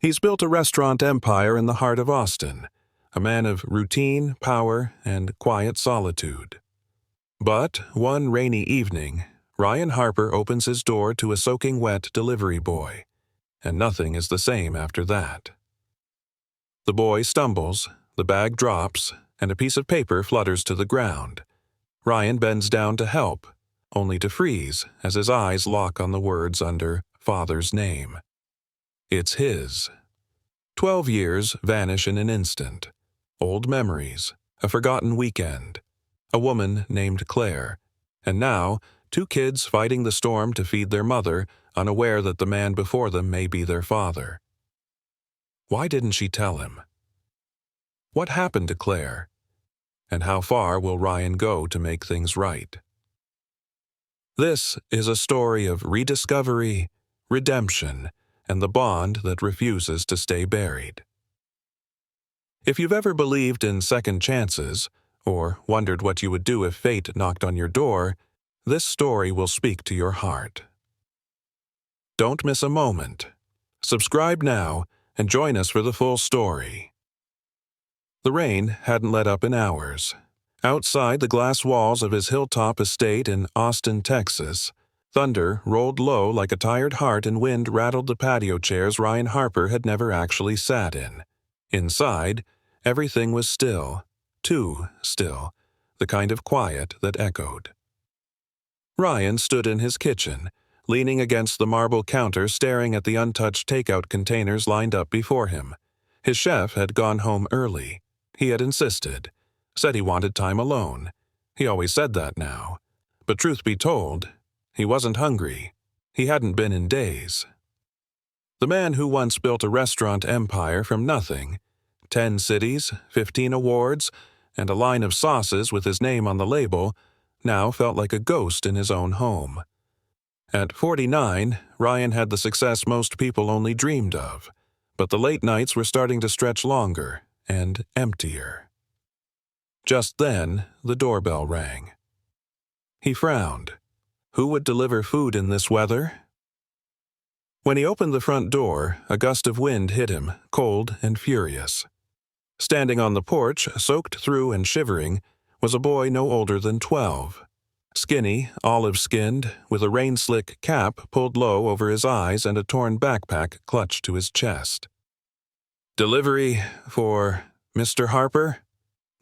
He's built a restaurant empire in the heart of Austin, a man of routine, power, and quiet solitude. But one rainy evening, Ryan Harper opens his door to a soaking wet delivery boy, and nothing is the same after that. The boy stumbles, the bag drops, and a piece of paper flutters to the ground. Ryan bends down to help, only to freeze as his eyes lock on the words under Father's name. It's his. 12 years vanish in an instant. Old memories, a forgotten weekend, a woman named Claire, and now 2 kids fighting the storm to feed their mother, unaware that the man before them may be their father. Why didn't she tell him? What happened to Claire? And how far will Ryan go to make things right? This is a story of rediscovery, redemption, and the bond that refuses to stay buried. If you've ever believed in second chances, or wondered what you would do if fate knocked on your door, this story will speak to your heart. Don't miss a moment. Subscribe now and join us for the full story. The rain hadn't let up in hours. Outside the glass walls of his hilltop estate in Austin, Texas, thunder rolled low like a tired heart and wind rattled the patio chairs Ryan Harper had never actually sat in. Inside, everything was still, too still, the kind of quiet that echoed. Ryan stood in his kitchen, leaning against the marble counter staring at the untouched takeout containers lined up before him. His chef had gone home early. He had insisted, said he wanted time alone. He always said that now. But truth be told, he wasn't hungry. He hadn't been in days. The man who once built a restaurant empire from nothing, 10 cities, 15 awards, and a line of sauces with his name on the label, now felt like a ghost in his own home. At 49, Ryan had the success most people only dreamed of, but the late nights were starting to stretch longer and emptier. Just then, the doorbell rang. He frowned. Who would deliver food in this weather? When he opened the front door, a gust of wind hit him, cold and furious. Standing on the porch, soaked through and shivering, was a boy no older than 12. Skinny, olive-skinned, with a rain-slick cap pulled low over his eyes and a torn backpack clutched to his chest. "Delivery for Mr. Harper?"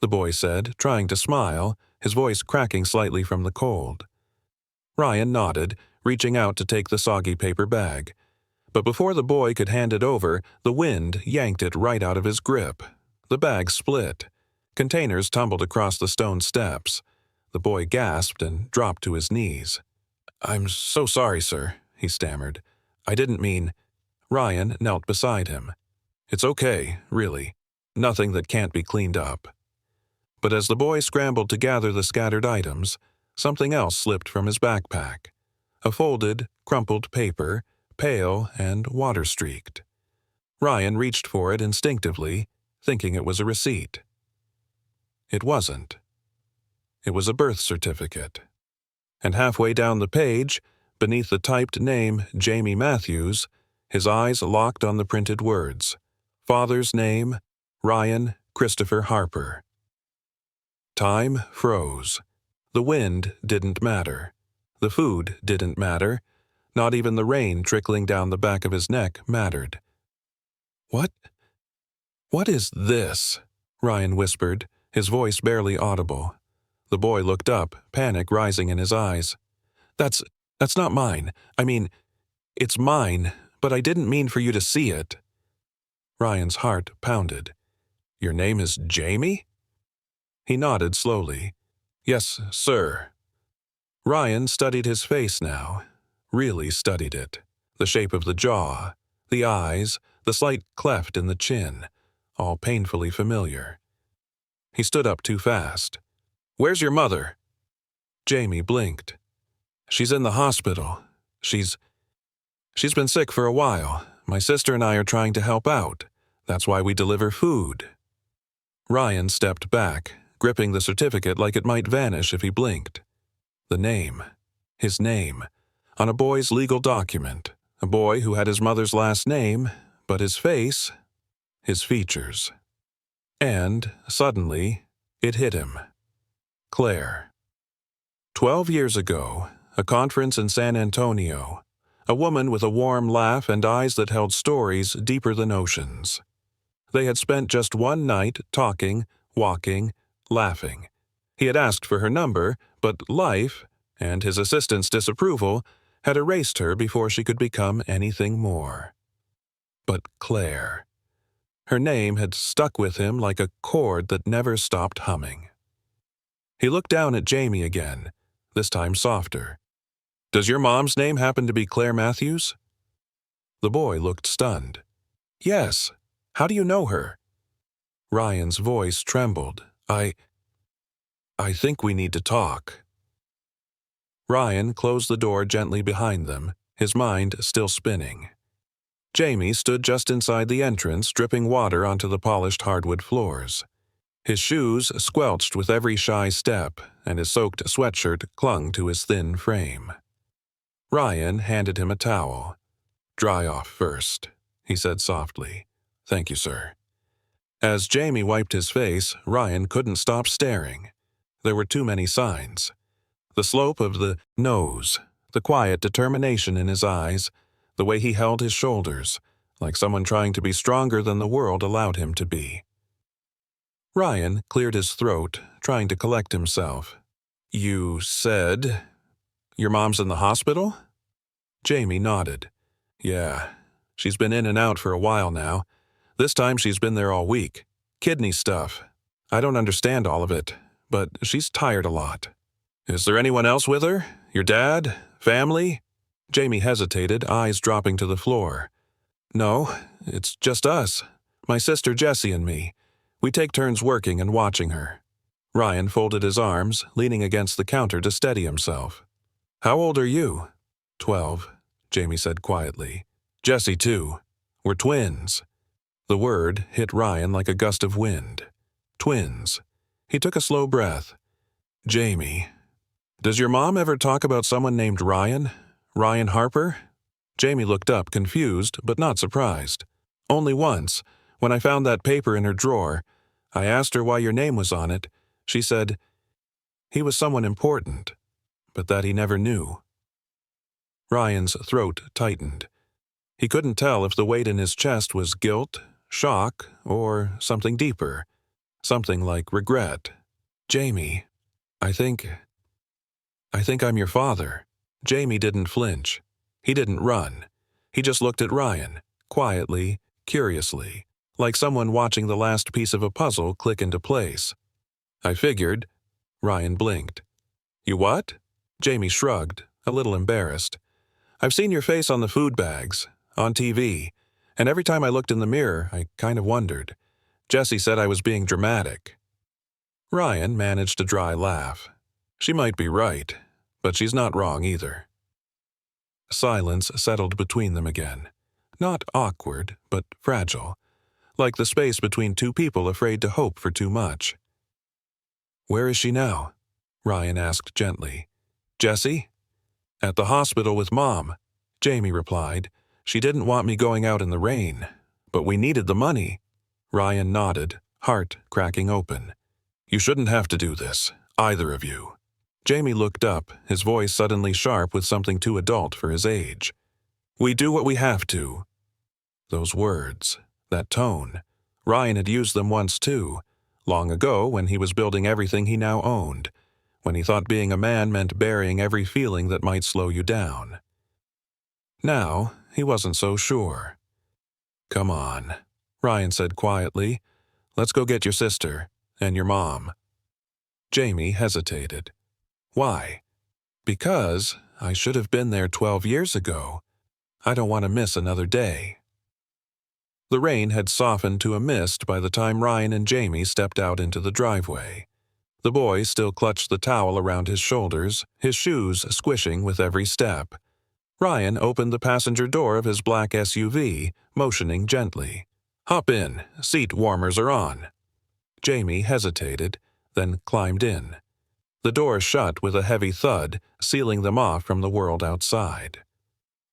the boy said, trying to smile, his voice cracking slightly from the cold. Ryan nodded, reaching out to take the soggy paper bag. But before the boy could hand it over, the wind yanked it right out of his grip. The bag split. Containers tumbled across the stone steps. The boy gasped and dropped to his knees. "I'm so sorry, sir," he stammered. "I didn't mean—" Ryan knelt beside him. "It's okay, really. Nothing that can't be cleaned up." But as the boy scrambled to gather the scattered items, something else slipped from his backpack. A folded, crumpled paper, pale and water-streaked. Ryan reached for it instinctively, thinking it was a receipt. It wasn't. It was a birth certificate. And halfway down the page, beneath the typed name Jamie Matthews, his eyes locked on the printed words. Father's name, Ryan Christopher Harper. Time froze. The wind didn't matter. The food didn't matter. Not even the rain trickling down the back of his neck mattered. What is this?" Ryan whispered, his voice barely audible. The boy looked up, panic rising in his eyes. That's not mine. I mean, it's mine, but I didn't mean for you to see it." Ryan's heart pounded. "Your name is Jamie?" He nodded slowly. "Yes, sir." Ryan studied his face now, really studied it. The shape of the jaw, the eyes, the slight cleft in the chin, all painfully familiar. He stood up too fast. "Where's your mother?" Jamie blinked. "She's in the hospital. She's been sick for a while. My sister and I are trying to help out. That's why we deliver food." Ryan stepped back, gripping the certificate like it might vanish if he blinked. The name. His name. On a boy's legal document. A boy who had his mother's last name, but his face, his features. And, suddenly, it hit him. Claire. 12 years ago, a conference in San Antonio. A woman with a warm laugh and eyes that held stories deeper than oceans. They had spent just one night talking, walking, laughing. He had asked for her number, but life, and his assistant's disapproval, had erased her before she could become anything more. But Claire. Her name had stuck with him like a chord that never stopped humming. He looked down at Jamie again, this time softer. "Does your mom's name happen to be Claire Matthews?" The boy looked stunned. "Yes. How do you know her?" Ryan's voice trembled. I think we need to talk." Ryan closed the door gently behind them, his mind still spinning. Jamie stood just inside the entrance, dripping water onto the polished hardwood floors. His shoes squelched with every shy step, and his soaked sweatshirt clung to his thin frame. Ryan handed him a towel. "Dry off first," he said softly. "Thank you, sir." As Jamie wiped his face, Ryan couldn't stop staring. There were too many signs. The slope of the nose, the quiet determination in his eyes, the way he held his shoulders, like someone trying to be stronger than the world allowed him to be. Ryan cleared his throat, trying to collect himself. "You said your mom's in the hospital?" Jamie nodded. "Yeah, she's been in and out for a while now. This time she's been there all week. Kidney stuff. I don't understand all of it, but she's tired a lot." "Is there anyone else with her? Your dad? Family?" Jamie hesitated, eyes dropping to the floor. "No, it's just us. My sister Jessie and me. We take turns working and watching her." Ryan folded his arms, leaning against the counter to steady himself. "How old are you?" 12, Jamie said quietly. "Jessie, too. We're twins." The word hit Ryan like a gust of wind. Twins. He took a slow breath. "Jamie, does your mom ever talk about someone named Ryan? Ryan Harper?" Jamie looked up, confused but not surprised. "Only once, when I found that paper in her drawer. I asked her why your name was on it. She said he was someone important, but that he never knew." Ryan's throat tightened. He couldn't tell if the weight in his chest was guilt, shock, or something deeper, something like regret. "Jamie, I think I'm your father." Jamie didn't flinch. He didn't run. He just looked at Ryan, quietly, curiously, like someone watching the last piece of a puzzle click into place. "I figured." Ryan blinked. "You what?" Jamie shrugged, a little embarrassed. "I've seen your face on the food bags, on TV, and every time I looked in the mirror, I kind of wondered. Jessie said I was being dramatic." Ryan managed a dry laugh. "She might be right, but she's not wrong either." Silence settled between them again. Not awkward, but fragile, like the space between two people afraid to hope for too much. "Where is she now?" Ryan asked gently. "Jessie?" "At the hospital with Mom," Jamie replied. "She didn't want me going out in the rain, but we needed the money." Ryan nodded, heart cracking open. "You shouldn't have to do this, either of you." Jamie looked up, his voice suddenly sharp with something too adult for his age. "We do what we have to." Those words, that tone, Ryan had used them once too, long ago when he was building everything he now owned, when he thought being a man meant burying every feeling that might slow you down. Now, he wasn't so sure. "Come on," Ryan said quietly. "Let's go get your sister, and your mom." Jamie hesitated. "Why?" "Because I should have been there 12 years ago. I don't want to miss another day." The rain had softened to a mist by the time Ryan and Jamie stepped out into the driveway. The boy still clutched the towel around his shoulders, his shoes squishing with every step. Ryan opened the passenger door of his black SUV, motioning gently. "Hop in, seat warmers are on." Jamie hesitated, then climbed in. The door shut with a heavy thud, sealing them off from the world outside.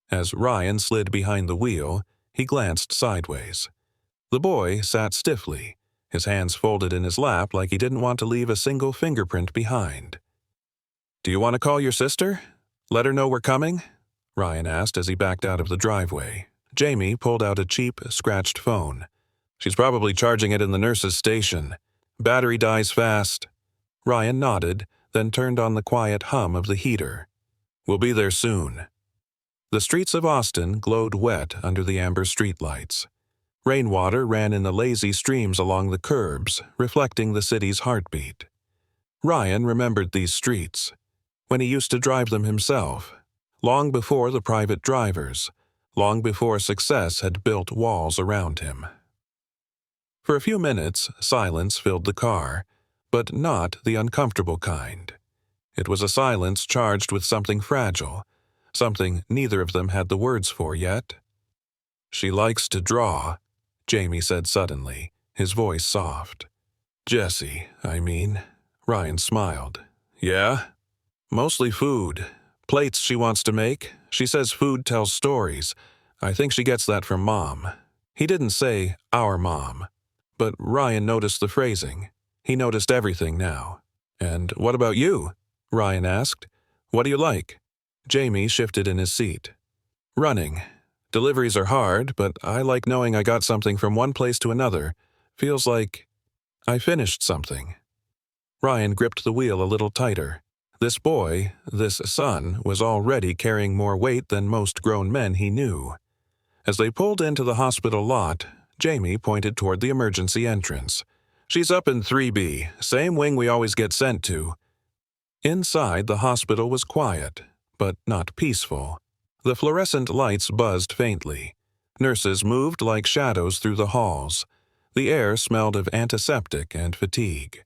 As Ryan slid behind the wheel, He glanced sideways. The boy sat stiffly, his hands folded in his lap like he didn't want to leave a single fingerprint behind. "Do you want to call your sister? Let her know we're coming?" Ryan asked as he backed out of the driveway. Jamie pulled out a cheap, scratched phone. "She's probably charging it in the nurse's station. Battery dies fast." Ryan nodded, then turned on the quiet hum of the heater. "We'll be there soon." The streets of Austin glowed wet under the amber streetlights. Rainwater ran in the lazy streams along the curbs, reflecting the city's heartbeat. Ryan remembered these streets, when he used to drive them himself, long before the private drivers, long before success had built walls around him. For a few minutes, silence filled the car, but not the uncomfortable kind. It was a silence charged with something fragile, something neither of them had the words for yet. "She likes to draw," Jamie said suddenly, his voice soft. "Jessie, I mean." Ryan smiled. "Yeah?" "Mostly food. Plates she wants to make. She says food tells stories. I think she gets that from Mom." He didn't say, "our mom," but Ryan noticed the phrasing. He noticed everything now. "And what about you?" Ryan asked. "What do you like?" Jamie shifted in his seat. "Running. Deliveries are hard, but I like knowing I got something from one place to another. Feels like I finished something." Ryan gripped the wheel a little tighter. This boy, this son, was already carrying more weight than most grown men he knew. As they pulled into the hospital lot, Jamie pointed toward the emergency entrance. "She's up in 3B, same wing we always get sent to." Inside, the hospital was quiet, but not peaceful. The fluorescent lights buzzed faintly. Nurses moved like shadows through the halls. The air smelled of antiseptic and fatigue.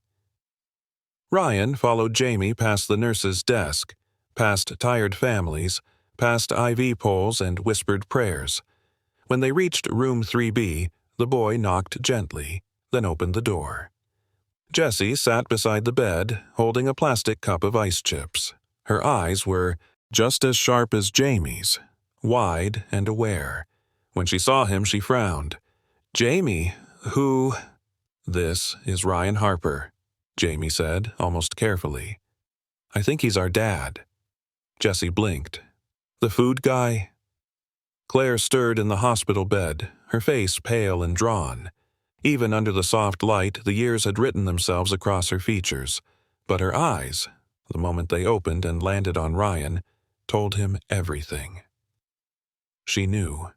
Ryan followed Jamie past the nurse's desk, past tired families, past IV poles and whispered prayers. When they reached room 3B, the boy knocked gently, then opened the door. Jessie sat beside the bed, holding a plastic cup of ice chips. Her eyes were just as sharp as Jamie's, wide and aware. When she saw him, she frowned. "Jamie, who—" "This is Ryan Harper," Jamie said, almost carefully. "I think he's our dad." Jessie blinked. "The food guy?" Claire stirred in the hospital bed, her face pale and drawn. Even under the soft light, the years had written themselves across her features. But her eyes, the moment they opened and landed on Ryan, told him everything. She knew.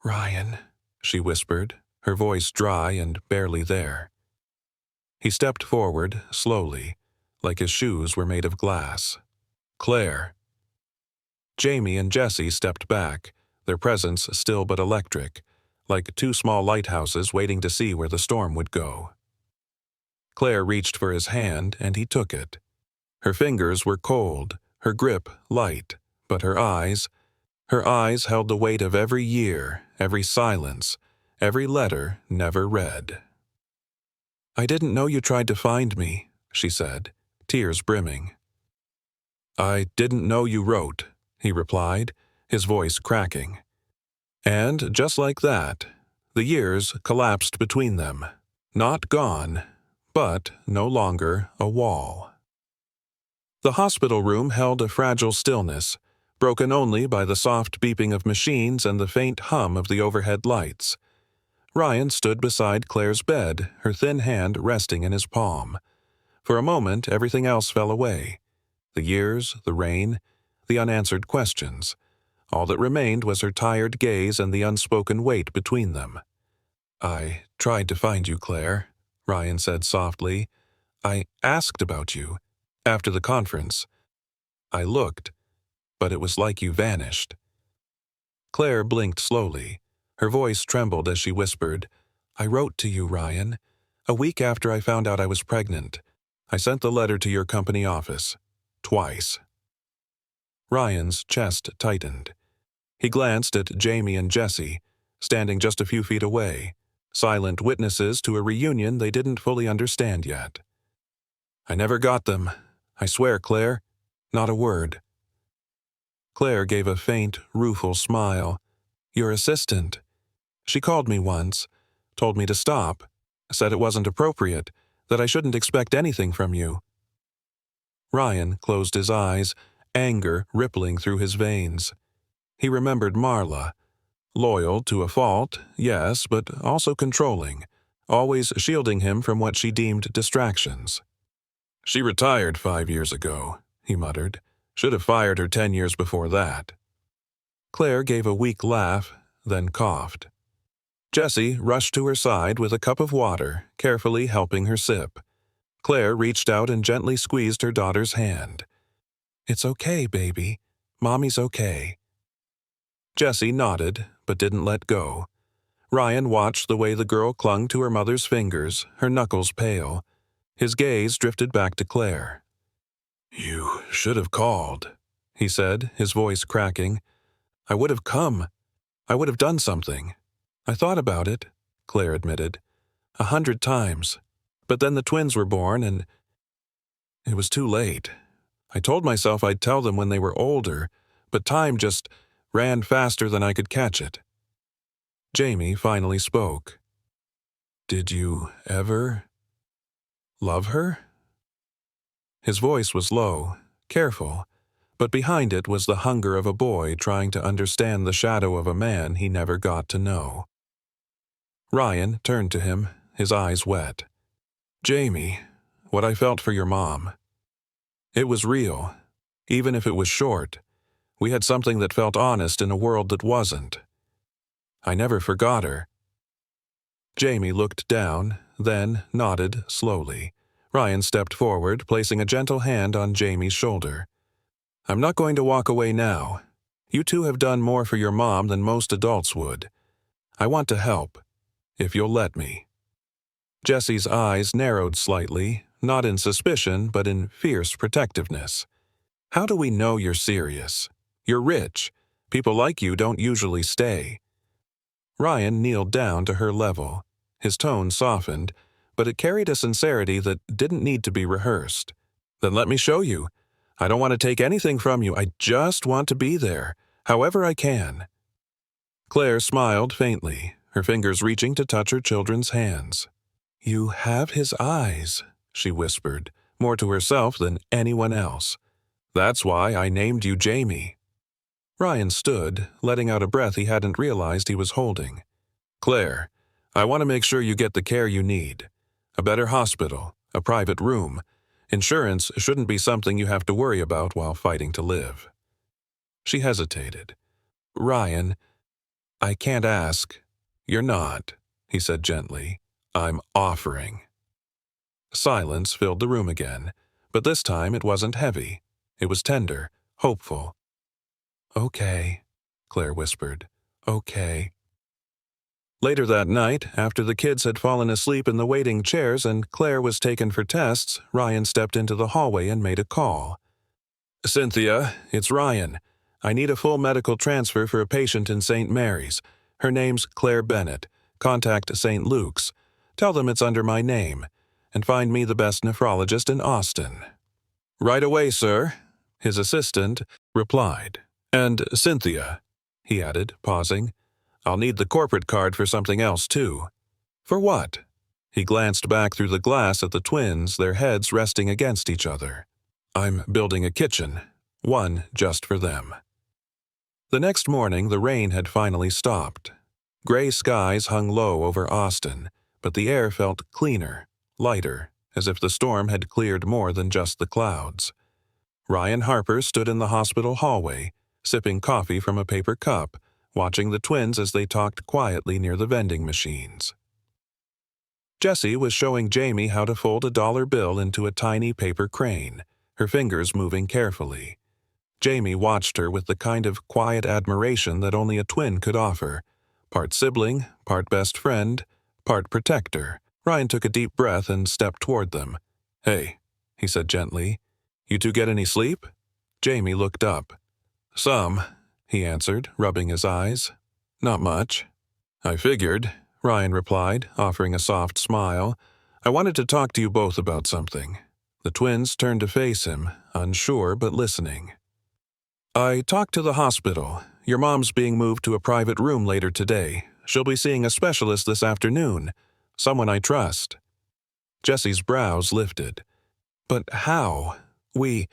"Ryan," she whispered, her voice dry and barely there. He stepped forward, slowly, like his shoes were made of glass. "Claire." Jamie and Jessie stepped back, their presence still but electric, like two small lighthouses waiting to see where the storm would go. Claire reached for his hand, and he took it. Her fingers were cold, her grip light, but her eyes held the weight of every year, every silence, every letter never read. "I didn't know you tried to find me," she said, tears brimming. "I didn't know you wrote," he replied, his voice cracking. And just like that, the years collapsed between them, not gone, but no longer a wall. The hospital room held a fragile stillness, broken only by the soft beeping of machines and the faint hum of the overhead lights. Ryan stood beside Claire's bed, her thin hand resting in his palm. For a moment, everything else fell away. The years, the rain, the unanswered questions. All that remained was her tired gaze and the unspoken weight between them. "I tried to find you, Claire," Ryan said softly. "I asked about you. After the conference. I looked, but it was like you vanished." Claire blinked slowly. Her voice trembled as she whispered, "I wrote to you, Ryan. A week after I found out I was pregnant. I sent the letter to your company office. Twice." Ryan's chest tightened. He glanced at Jamie and Jessie, standing just a few feet away, silent witnesses to a reunion they didn't fully understand yet. "I never got them. I swear, Claire. Not a word." Claire gave a faint, rueful smile. Your assistant. She called me once, told me to stop, said it wasn't appropriate, that I shouldn't expect anything from you." Ryan closed his eyes, anger rippling through his veins. He remembered Marla. Loyal to a fault, yes, but also controlling, always shielding him from what she deemed distractions. "She retired 5 years ago," he muttered. "Should have fired her 10 years before that." Claire gave a weak laugh, then coughed. Jessie rushed to her side with a cup of water, carefully helping her sip. Claire reached out and gently squeezed her daughter's hand. "It's okay, baby. Mommy's okay." Jessie nodded, but didn't let go. Ryan watched the way the girl clung to her mother's fingers, her knuckles pale. His gaze drifted back to Claire. "You should have called," he said, his voice cracking. "I would have come. I would have done something. I thought about it," Claire admitted, 100 times. But then the twins were born, and it was too late. I told myself I'd tell them when they were older, but time just ran faster than I could catch it. Jamie finally spoke. "Did you ever love her?" His voice was low, careful, but behind it was the hunger of a boy trying to understand the shadow of a man he never got to know. Ryan turned to him, his eyes wet. "Jamie, what I felt for your mom. It was real, even if it was short. We had something that felt honest in a world that wasn't. I never forgot her." Jamie looked down, then nodded slowly. Ryan stepped forward, placing a gentle hand on Jamie's shoulder. "I'm not going to walk away now. You two have done more for your mom than most adults would. I want to help, if you'll let me." Jessie's eyes narrowed slightly, not in suspicion, but in fierce protectiveness. "How do we know you're serious? You're rich. People like you don't usually stay." Ryan kneeled down to her level. His tone softened, but it carried a sincerity that didn't need to be rehearsed. "Then let me show you. I don't want to take anything from you. I just want to be there, however I can." Claire smiled faintly, her fingers reaching to touch her children's hands. "You have his eyes," she whispered, more to herself than anyone else. "That's why I named you Jamie." Ryan stood, letting out a breath he hadn't realized he was holding. "Claire, I want to make sure you get the care you need. A better hospital, a private room. Insurance shouldn't be something you have to worry about while fighting to live." She hesitated. "Ryan, I can't ask." "You're not," he said gently. "I'm offering." Silence filled the room again, but this time it wasn't heavy. It was tender, hopeful. "Okay," Claire whispered. "Okay." Later that night, after the kids had fallen asleep in the waiting chairs and Claire was taken for tests, Ryan stepped into the hallway and made a call. "Cynthia, it's Ryan. I need a full medical transfer for a patient in St. Mary's. Her name's Claire Bennett. Contact St. Luke's. Tell them it's under my name. And find me the best nephrologist in Austin." "Right away, sir," his assistant replied. "And Cynthia," he added, pausing, "I'll need the corporate card for something else, too." "For what?" He glanced back through the glass at the twins, their heads resting against each other. "I'm building a kitchen. One just for them." The next morning, the rain had finally stopped. Gray skies hung low over Austin, but the air felt cleaner, lighter, as if the storm had cleared more than just the clouds. Ryan Harper stood in the hospital hallway, sipping coffee from a paper cup, watching the twins as they talked quietly near the vending machines. Jessie was showing Jamie how to fold a dollar bill into a tiny paper crane, her fingers moving carefully. Jamie watched her with the kind of quiet admiration that only a twin could offer. Part sibling, part best friend, part protector. Ryan took a deep breath and stepped toward them. "Hey," he said gently. "You two get any sleep?" Jamie looked up. "Some," he answered, rubbing his eyes. "Not much." "I figured," Ryan replied, offering a soft smile. "I wanted to talk to you both about something." The twins turned to face him, unsure but listening. "I talked to the hospital. your mom's being moved to a private room later today. She'll be seeing a specialist this afternoon, someone I trust." Jesse's brows lifted. "But how? We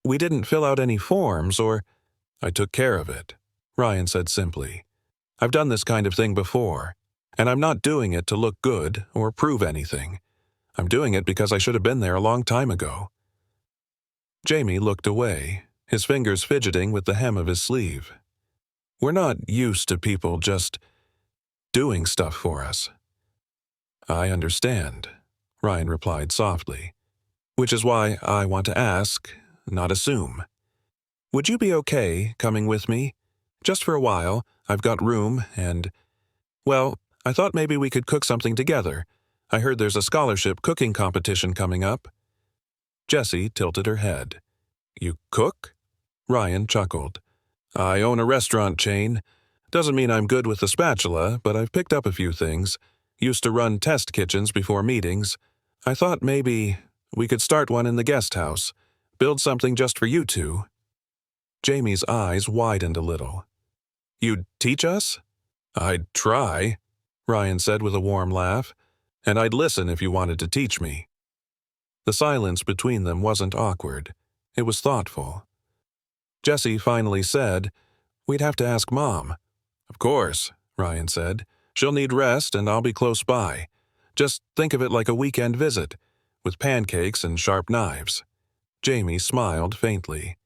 didn't fill out any forms or—" "I took care of it," Ryan said simply. "I've done this kind of thing before, and I'm not doing it to look good or prove anything. I'm doing it because I should have been there a long time ago." Jamie looked away, his fingers fidgeting with the hem of his sleeve. "We're not used to people just doing stuff for us." "I understand," Ryan replied softly. "Which is why I want to ask, not assume. Would you be okay coming with me? Just for a while. I've got room and, well, I thought maybe we could cook something together. I heard there's a scholarship cooking competition coming up." Jessie tilted her head. "You cook?" Ryan chuckled. "I own a restaurant chain. Doesn't mean I'm good with the spatula, but I've picked up a few things. Used to run test kitchens before meetings. I thought maybe we could start one in the guest house. Build something just for you two." Jamie's eyes widened a little. "You'd teach us?" "I'd try," Ryan said with a warm laugh. "And I'd listen if you wanted to teach me." The silence between them wasn't awkward. It was thoughtful. Jessie finally said, "We'd have to ask Mom." "Of course," Ryan said. "She'll need rest and I'll be close by. Just think of it like a weekend visit, with pancakes and sharp knives." Jamie smiled faintly.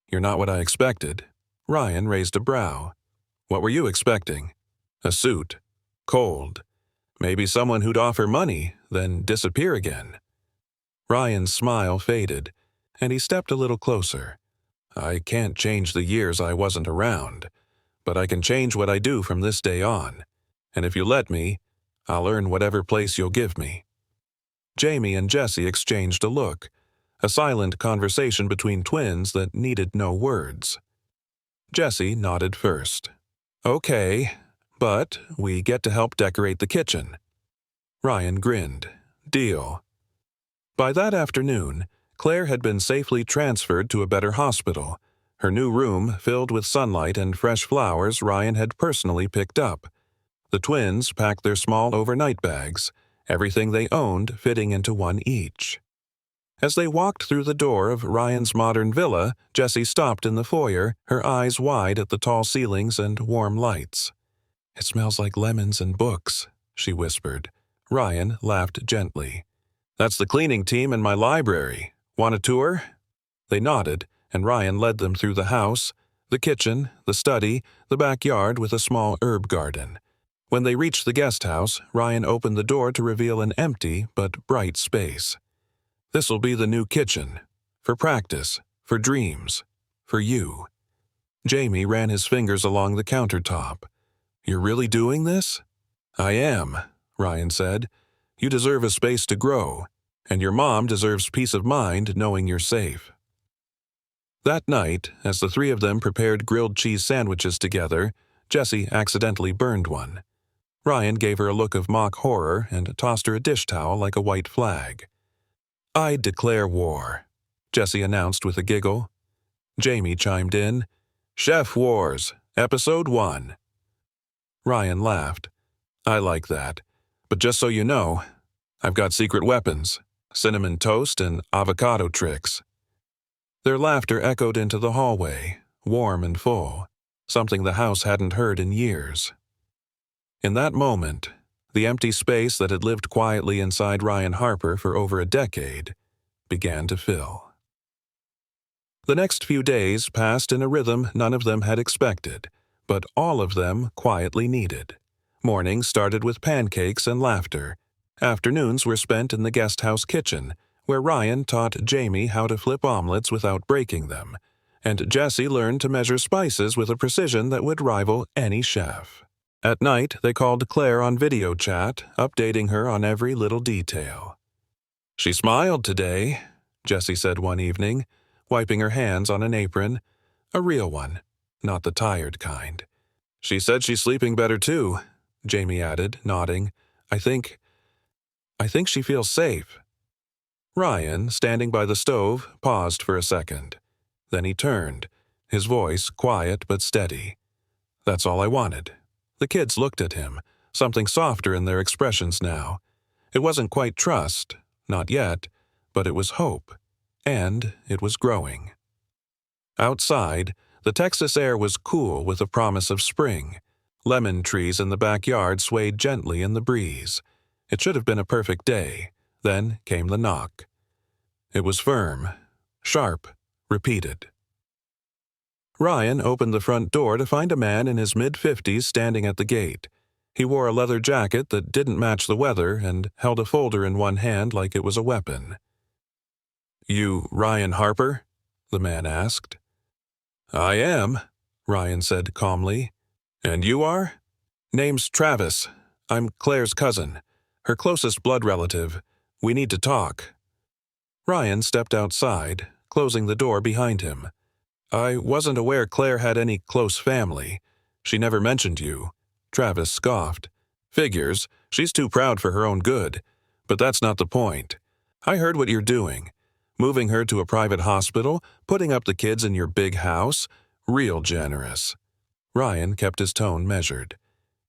"You're not what I expected." Ryan raised a brow. "What were you expecting?" "A suit. Cold. Maybe someone who'd offer money, then disappear again." Ryan's smile faded, and he stepped a little closer. "I can't change the years I wasn't around, but I can change what I do from this day on. And if you let me, I'll earn whatever place you'll give me." Jamie and Jessie exchanged a look, a silent conversation between twins that needed no words. Jessie nodded first. "Okay, but we get to help decorate the kitchen." Ryan grinned. "Deal." By that afternoon, Claire had been safely transferred to a better hospital, her new room filled with sunlight and fresh flowers Ryan had personally picked up. The twins packed their small overnight bags, everything they owned fitting into one each. As they walked through the door of Ryan's modern villa, Jessie stopped in the foyer, her eyes wide at the tall ceilings and warm lights. "It smells like lemons and books," she whispered. Ryan laughed gently. "That's the cleaning team in my library. Want a tour?" They nodded, and Ryan led them through the house, the kitchen, the study, the backyard with a small herb garden. When they reached the guest house, Ryan opened the door to reveal an empty but bright space. "This'll be the new kitchen. For practice, for dreams, for you." Jamie ran his fingers along the countertop. "You're really doing this?" "I am," Ryan said. "You deserve a space to grow, and your mom deserves peace of mind knowing you're safe." That night, as the three of them prepared grilled cheese sandwiches together, Jessie accidentally burned one. Ryan gave her a look of mock horror and tossed her a dish towel like a white flag. "I declare war," Jessie announced with a giggle. Jamie chimed in, "Chef Wars, Episode 1. Ryan laughed. "I like that. But just so you know, I've got secret weapons, cinnamon toast and avocado tricks." Their laughter echoed into the hallway, warm and full, something the house hadn't heard in years. In that moment, the empty space that had lived quietly inside Ryan Harper for over a decade began to fill. The next few days passed in a rhythm none of them had expected, but all of them quietly needed. Mornings started with pancakes and laughter. Afternoons were spent in the guest house kitchen, where Ryan taught Jamie how to flip omelets without breaking them, and Jessie learned to measure spices with a precision that would rival any chef. At night, they called Claire on video chat, updating her on every little detail. "She smiled today," Jessie said one evening, wiping her hands on an apron, a real one, not the tired kind. "She said she's sleeping better too," Jamie added, nodding. I think she feels safe." Ryan, standing by the stove, paused for a second. Then he turned. his voice quiet but steady. That's all I wanted. The kids looked at him, something softer in their expressions now. It wasn't quite trust, not yet, but it was hope, and it was growing. Outside, the Texas air was cool with the promise of spring. Lemon trees in the backyard swayed gently in the breeze. It should have been a perfect day. Then came the knock. It was firm, sharp, repeated. Ryan opened the front door to find a man in his mid-50s standing at the gate. He wore a leather jacket that didn't match the weather and held a folder in one hand like it was a weapon. "You Ryan Harper?" the man asked. "I am," Ryan said calmly. "And you are?" "Name's Travis. I'm Claire's cousin, her closest blood relative. We need to talk." Ryan stepped outside, closing the door behind him. "I wasn't aware Claire had any close family. She never mentioned you." Travis scoffed. "Figures. She's too proud for her own good. But that's not the point. I heard what you're doing. Moving her to a private hospital, putting up the kids in your big house. Real generous." Ryan kept his tone measured.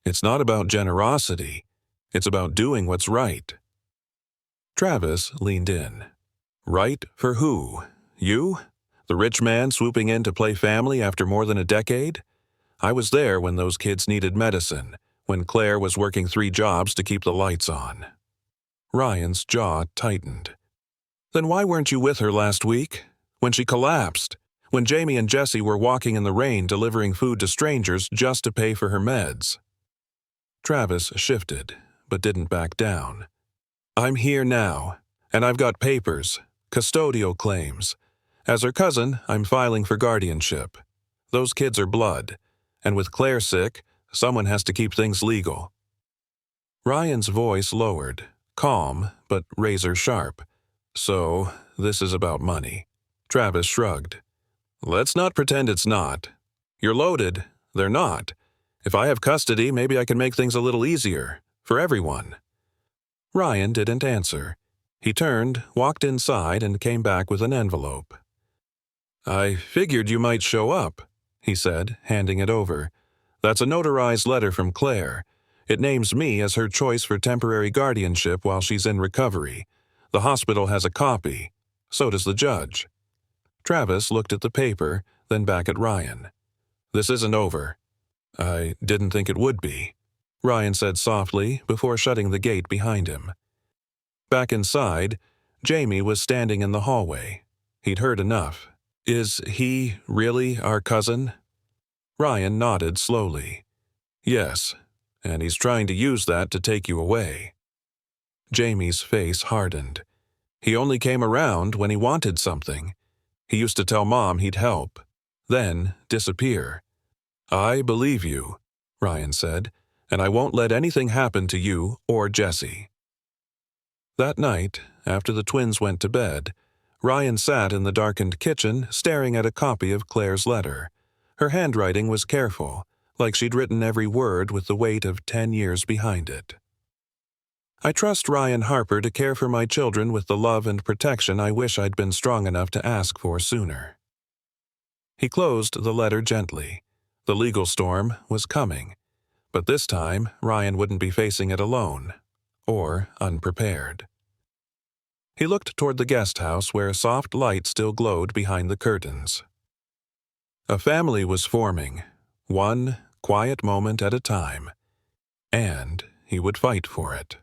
"It's not about generosity. It's about doing what's right." Travis leaned in. "Right for who? You? The rich man swooping in to play family after more than a decade? I was there when those kids needed medicine, when Claire was working 3 jobs to keep the lights on." Ryan's jaw tightened. "Then why weren't you with her last week? When she collapsed? When Jamie and Jesse were walking in the rain delivering food to strangers just to pay for her meds?" Travis shifted, but didn't back down. "I'm here now, and I've got papers, custodial claims. As her cousin, I'm filing for guardianship. Those kids are blood, and with Claire sick, someone has to keep things legal." Ryan's voice lowered, calm but razor sharp. "So, this is about money." Travis shrugged. "Let's not pretend it's not. You're loaded. They're not. If I have custody, maybe I can make things a little easier. For everyone." Ryan didn't answer. He turned, walked inside, and came back with an envelope. "I figured you might show up," he said, handing it over. "That's a notarized letter from Claire. It names me as her choice for temporary guardianship while she's in recovery. The hospital has a copy. So does the judge." Travis looked at the paper, then back at Ryan. "This isn't over." "I didn't think it would be," Ryan said softly before shutting the gate behind him. Back inside, Jamie was standing in the hallway. He'd heard enough. "Is he really our cousin?" Ryan nodded slowly. "Yes, and he's trying to use that to take you away." Jamie's face hardened. "He only came around when he wanted something. He used to tell Mom he'd help, then disappear." "I believe you," Ryan said, "and I won't let anything happen to you or Jesse." That night, after the twins went to bed, Ryan sat in the darkened kitchen staring at a copy of Claire's letter. Her handwriting was careful, like she'd written every word with the weight of 10 years behind it. "I trust Ryan Harper to care for my children with the love and protection I wish I'd been strong enough to ask for sooner." He closed the letter gently. The legal storm was coming, but this time Ryan wouldn't be facing it alone, or unprepared. He looked toward the guest house where a soft light still glowed behind the curtains. A family was forming, one quiet moment at a time, and he would fight for it.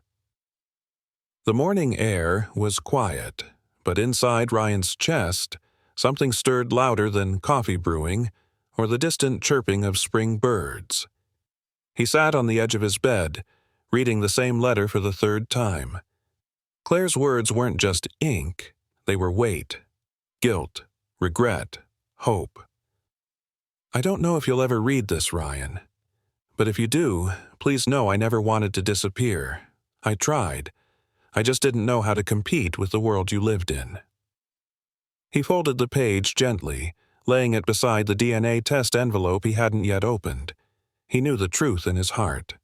The morning air was quiet, but inside Ryan's chest, something stirred louder than coffee brewing or the distant chirping of spring birds. He sat on the edge of his bed, reading the same letter for the 3rd time. Claire's words weren't just ink, they were weight, guilt, regret, hope. "I don't know if you'll ever read this, Ryan. But if you do, please know I never wanted to disappear. I tried. I just didn't know how to compete with the world you lived in." He folded the page gently, laying it beside the DNA test envelope he hadn't yet opened. He knew the truth in his heart,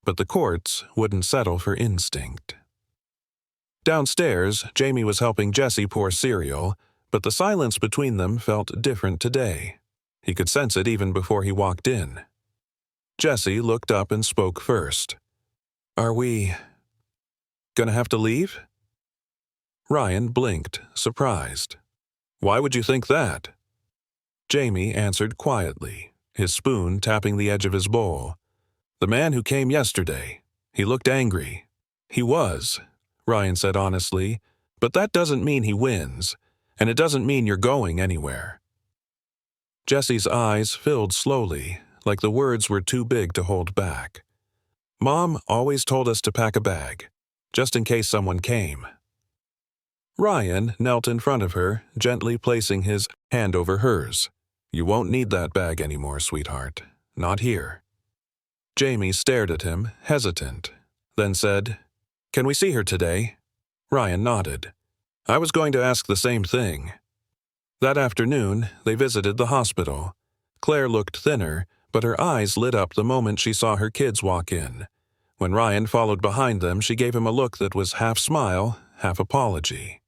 but the courts wouldn't settle for instinct. Downstairs, Jamie was helping Jesse pour cereal, but the silence between them felt different today. He could sense it even before he walked in. Jesse looked up and spoke first. "Are we gonna have to leave?" Ryan blinked, surprised. "Why would you think that?" Jamie answered quietly, his spoon tapping the edge of his bowl. "The man who came yesterday. He looked angry." "He was," Ryan said honestly, "but that doesn't mean he wins, and it doesn't mean you're going anywhere." Jesse's eyes filled slowly, like the words were too big to hold back. "Mom always told us to pack a bag, just in case someone came." Ryan knelt in front of her, gently placing his hand over hers. "You won't need that bag anymore, sweetheart. Not here." Jamie stared at him, hesitant, then said, "Can we see her today?" Ryan nodded. "I was going to ask the same thing." That afternoon, they visited the hospital. Claire looked thinner, but her eyes lit up the moment she saw her kids walk in. When Ryan followed behind them, she gave him a look that was half smile, half apology.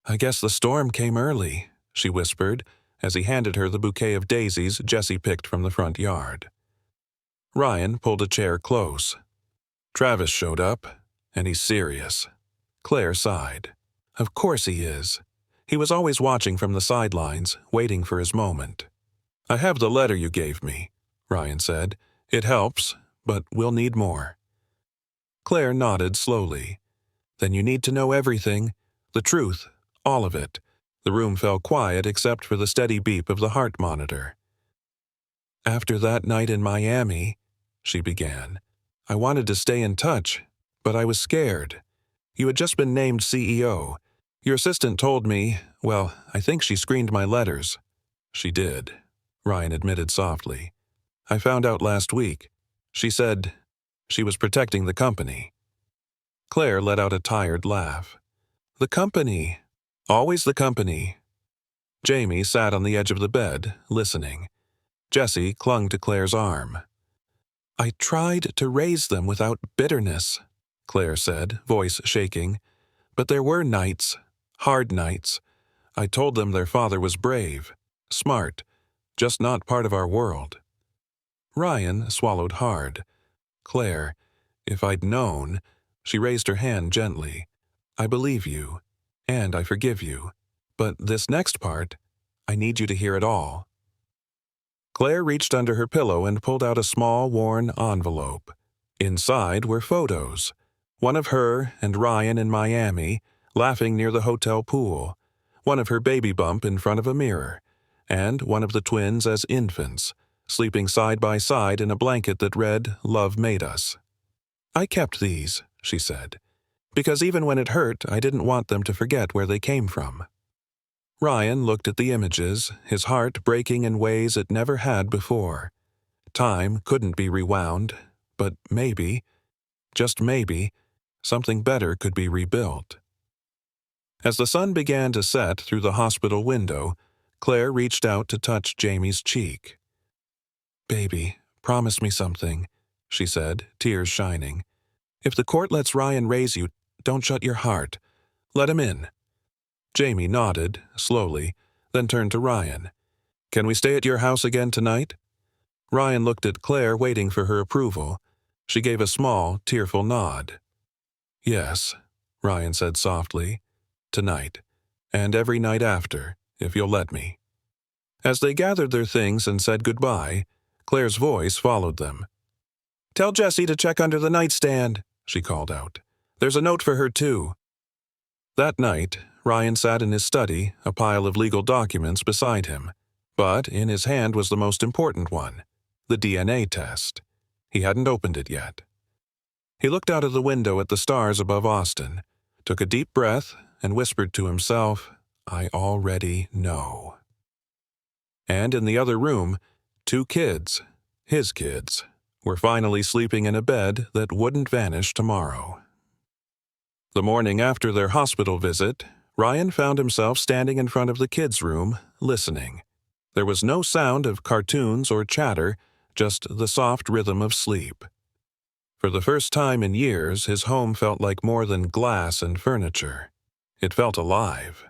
"I guess the storm came early," she whispered, as he handed her the bouquet of daisies Jessie picked from the front yard. Ryan pulled a chair close. "Travis showed up, and he's serious." Claire sighed. "Of course he is. He was always watching from the sidelines, waiting for his moment." "I have the letter you gave me," Ryan said. "It helps, but we'll need more." Claire nodded slowly. "Then you need to know everything. The truth, all of it." The room fell quiet except for the steady beep of the heart monitor. "After that night in Miami," she began, "I wanted to stay in touch, but I was scared. You had just been named CEO. Your assistant told me, well, I think she screened my letters." "She did," Ryan admitted softly. "I found out last week. She said she was protecting the company." Claire let out a tired laugh. "The company. Always the company." Jamie sat on the edge of the bed, listening. Jessie clung to Claire's arm. "I tried to raise them without bitterness," Claire said, voice shaking. "But there were nights, hard nights. I told them their father was brave, smart, just not part of our world." Ryan swallowed hard. "Claire, if I'd known..." She raised her hand gently. "I believe you, and I forgive you. But this next part, I need you to hear it all." Claire reached under her pillow and pulled out a small, worn envelope. Inside were photos. One of her and Ryan in Miami, laughing near the hotel pool. One of her baby bump in front of a mirror. And one of the twins as infants, sleeping side by side in a blanket that read, "Love made us." "I kept these," she said, "because even when it hurt, I didn't want them to forget where they came from." Ryan looked at the images, his heart breaking in ways it never had before. Time couldn't be rewound, but maybe, just maybe, something better could be rebuilt. As the sun began to set through the hospital window, Claire reached out to touch Jamie's cheek. "Baby, promise me something," she said, tears shining. "If the court lets Ryan raise you, don't shut your heart. Let him in." Jamie nodded, slowly, then turned to Ryan. "Can we stay at your house again tonight?" Ryan looked at Claire, waiting for her approval. She gave a small, tearful nod. "Yes," Ryan said softly. "Tonight. And every night after, if you'll let me." As they gathered their things and said goodbye, Claire's voice followed them. "Tell Jessie to check under the nightstand," she called out. "There's a note for her, too." That night, Ryan sat in his study, a pile of legal documents beside him. But in his hand was the most important one, the DNA test. He hadn't opened it yet. He looked out of the window at the stars above Austin, took a deep breath, and whispered to himself, "I already know." And in the other room, 2 kids, his kids, were finally sleeping in a bed that wouldn't vanish tomorrow. The morning after their hospital visit, Ryan found himself standing in front of the kids' room, listening. There was no sound of cartoons or chatter, just the soft rhythm of sleep. For the first time in years, his home felt like more than glass and furniture. It felt alive.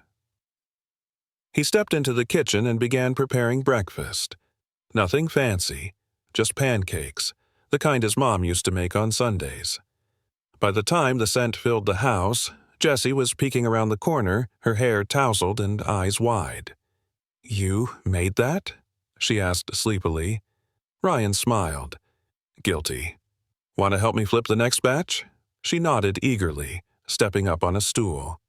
He stepped into the kitchen and began preparing breakfast. Nothing fancy, just pancakes, the kind his mom used to make on Sundays. By the time the scent filled the house, Jessie was peeking around the corner, her hair tousled and eyes wide. "You made that?" she asked sleepily. Ryan smiled. "Guilty. Want to help me flip the next batch?" She nodded eagerly, stepping up on a stool.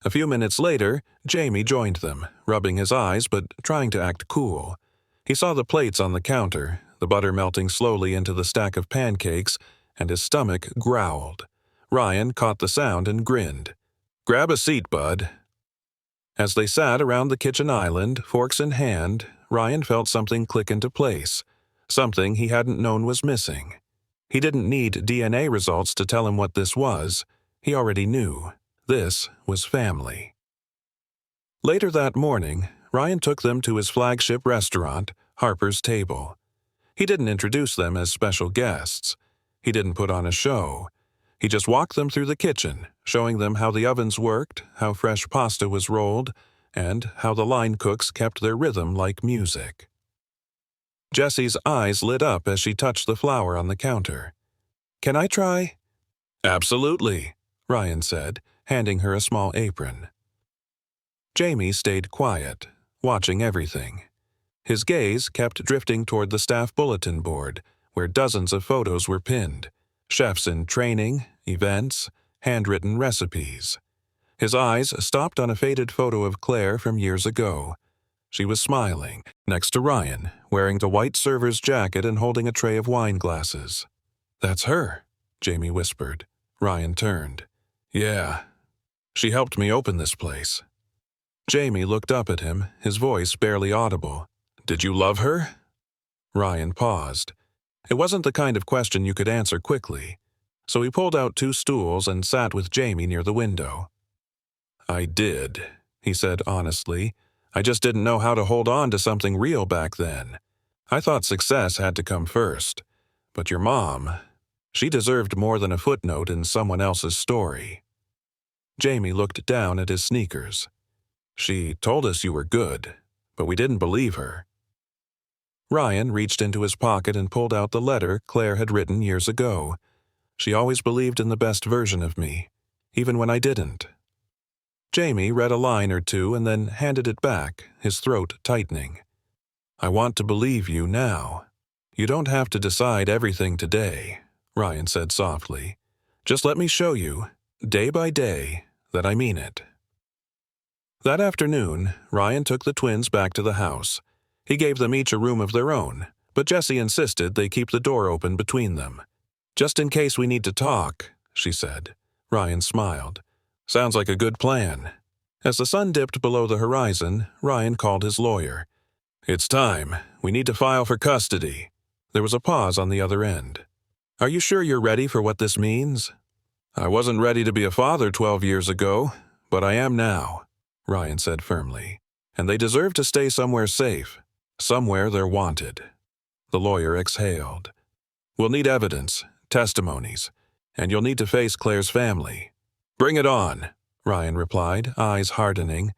A few minutes later, Jamie joined them, rubbing his eyes but trying to act cool. He saw the plates on the counter, the butter melting slowly into the stack of pancakes, and his stomach growled. Ryan caught the sound and grinned. "Grab a seat, bud." As they sat around the kitchen island, forks in hand, Ryan felt something click into place, something he hadn't known was missing. He didn't need DNA results to tell him what this was. He already knew. This was family. Later that morning, Ryan took them to his flagship restaurant, Harper's Table. He didn't introduce them as special guests. He didn't put on a show. He just walked them through the kitchen, showing them how the ovens worked, how fresh pasta was rolled, and how the line cooks kept their rhythm like music. Jessie's eyes lit up as she touched the flour on the counter. "Can I try?" "Absolutely," Ryan said, handing her a small apron. Jamie stayed quiet, watching everything. His gaze kept drifting toward the staff bulletin board, where dozens of photos were pinned. Chefs in training, events, handwritten recipes. His eyes stopped on a faded photo of Claire from years ago. She was smiling, next to Ryan, wearing the white server's jacket and holding a tray of wine glasses. "That's her," Jamie whispered. Ryan turned. "Yeah. She helped me open this place." Jamie looked up at him, his voice barely audible. "Did you love her?" Ryan paused. It wasn't the kind of question you could answer quickly, so he pulled out 2 stools and sat with Jamie near the window. "I did," he said honestly. "I just didn't know how to hold on to something real back then. I thought success had to come first. But your mom, she deserved more than a footnote in someone else's story." Jamie looked down at his sneakers. "She told us you were good, but we didn't believe her." Ryan reached into his pocket and pulled out the letter Claire had written years ago. "She always believed in the best version of me, even when I didn't." Jamie read a line or two and then handed it back, his throat tightening. "I want to believe you now. You don't have to decide everything today," Ryan said softly. "Just let me show you, day by day, that I mean it." That afternoon, Ryan took the twins back to the house. He gave them each a room of their own, but Jessie insisted they keep the door open between them. "Just in case we need to talk," she said. Ryan smiled. "Sounds like a good plan." As the sun dipped below the horizon, Ryan called his lawyer. "It's time. We need to file for custody." There was a pause on the other end. "Are you sure you're ready for what this means?" "I wasn't ready to be a father 12 years ago, but I am now," Ryan said firmly. "And they deserve to stay somewhere safe. Somewhere they're wanted." The lawyer exhaled. "We'll need evidence, testimonies, and you'll need to face Claire's family." "Bring it on," Ryan replied, eyes hardening.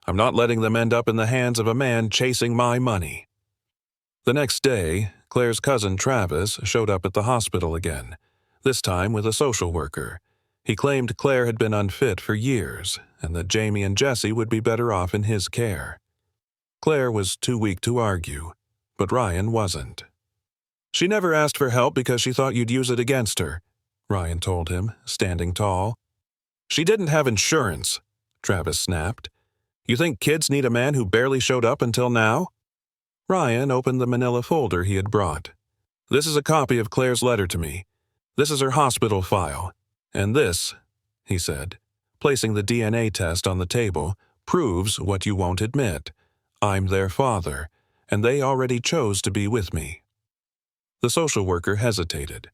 "I'm not letting them end up in the hands of a man chasing my money." The next day, Claire's cousin Travis showed up at the hospital again, this time with a social worker. He claimed Claire had been unfit for years, and that Jamie and Jessie would be better off in his care. Claire was too weak to argue, but Ryan wasn't. "She never asked for help because she thought you'd use it against her," Ryan told him, standing tall. "She didn't have insurance," Travis snapped. "You think kids need a man who barely showed up until now?" Ryan opened the manila folder he had brought. "This is a copy of Claire's letter to me. This is her hospital file. And this," he said, placing the DNA test on the table, "proves what you won't admit. I'm their father, and they already chose to be with me." The social worker hesitated.